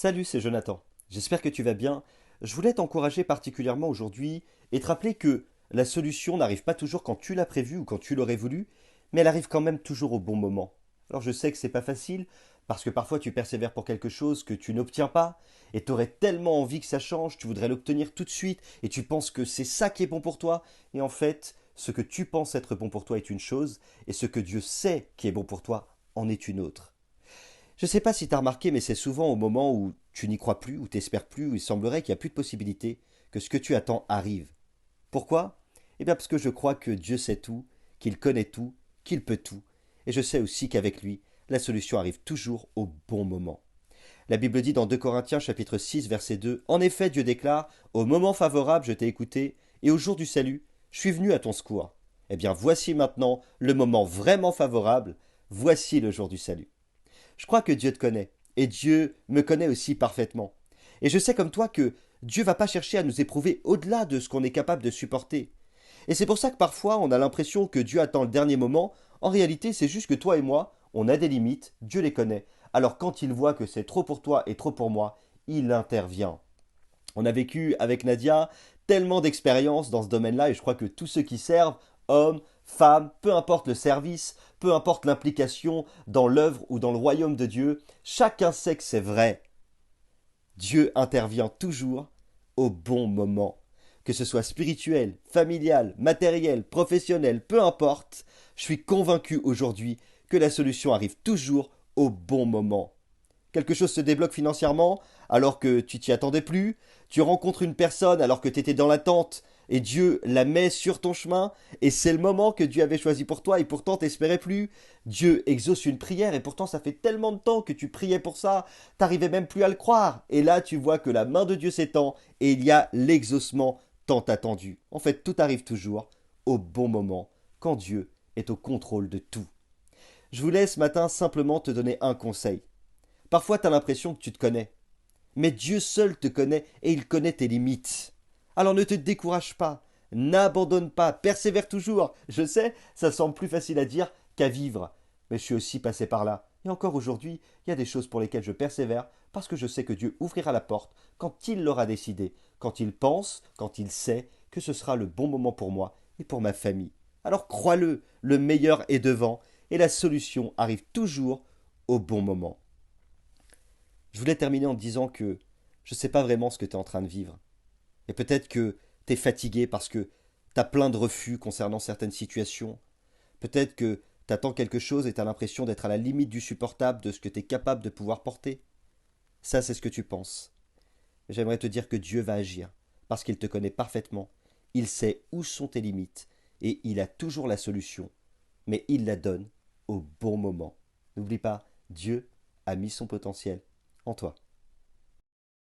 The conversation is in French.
Salut, c'est Jonathan. J'espère que tu vas bien. Je voulais t'encourager particulièrement aujourd'hui et te rappeler que la solution n'arrive pas toujours quand tu l'as prévu ou quand tu l'aurais voulu, mais elle arrive quand même toujours au bon moment. Alors je sais que c'est pas facile parce que parfois tu persévères pour quelque chose que tu n'obtiens pas et tu aurais tellement envie que ça change, tu voudrais l'obtenir tout de suite et tu penses que c'est ça qui est bon pour toi et en fait, ce que tu penses être bon pour toi est une chose et ce que Dieu sait qui est bon pour toi en est une autre. Je sais pas si tu as remarqué, mais c'est souvent au moment où tu n'y crois plus, où tu n'espères plus, où il semblerait qu'il n'y a plus de possibilité, que ce que tu attends arrive. Pourquoi? Eh bien parce que je crois que Dieu sait tout, qu'il connaît tout, qu'il peut tout, et je sais aussi qu'avec lui, la solution arrive toujours au bon moment. La Bible dit dans 2 Corinthiens chapitre 6 verset 2, en effet Dieu déclare, au moment favorable je t'ai écouté, et au jour du salut, je suis venu à ton secours. Eh bien voici maintenant le moment vraiment favorable, voici le jour du salut. Je crois que Dieu te connaît. Et Dieu me connaît aussi parfaitement. Et je sais comme toi que Dieu va pas chercher à nous éprouver au-delà de ce qu'on est capable de supporter. Et c'est pour ça que parfois on a l'impression que Dieu attend le dernier moment. En réalité, c'est juste que toi et moi, on a des limites, Dieu les connaît. Alors quand il voit que c'est trop pour toi et trop pour moi, il intervient. On a vécu avec Nadia tellement d'expériences dans ce domaine-là et je crois que tous ceux qui servent, hommes, femmes, peu importe le service, peu importe l'implication dans l'œuvre ou dans le royaume de Dieu, chacun sait que c'est vrai. Dieu intervient toujours au bon moment. Que ce soit spirituel, familial, matériel, professionnel, peu importe, je suis convaincu aujourd'hui que la solution arrive toujours au bon moment. Quelque chose se débloque financièrement alors que tu t'y attendais plus, tu rencontres une personne alors que tu étais dans l'attente et Dieu la met sur ton chemin et c'est le moment que Dieu avait choisi pour toi et pourtant t'espérais plus. Dieu exauce une prière et pourtant ça fait tellement de temps que tu priais pour ça, t'arrivais même plus à le croire et là tu vois que la main de Dieu s'étend et il y a l'exaucement tant attendu. En fait, tout arrive toujours au bon moment quand Dieu est au contrôle de tout. Je voulais ce matin simplement te donner un conseil. Parfois, tu as l'impression que tu te connais. Mais Dieu seul te connaît et il connaît tes limites. Alors ne te décourage pas, n'abandonne pas, persévère toujours. Je sais, ça semble plus facile à dire qu'à vivre. Mais je suis aussi passé par là. Et encore aujourd'hui, il y a des choses pour lesquelles je persévère parce que je sais que Dieu ouvrira la porte quand il l'aura décidé, quand il pense, quand il sait que ce sera le bon moment pour moi et pour ma famille. Alors crois-le, le meilleur est devant et la solution arrive toujours au bon moment. Je voulais terminer en te disant que je ne sais pas vraiment ce que tu es en train de vivre. Et peut-être que tu es fatigué parce que tu as plein de refus concernant certaines situations. Peut-être que tu attends quelque chose et tu as l'impression d'être à la limite du supportable de ce que tu es capable de pouvoir porter. Ça, c'est ce que tu penses. J'aimerais te dire que Dieu va agir parce qu'il te connaît parfaitement. Il sait où sont tes limites et il a toujours la solution, mais il la donne au bon moment. N'oublie pas, Dieu a mis son potentiel en toi.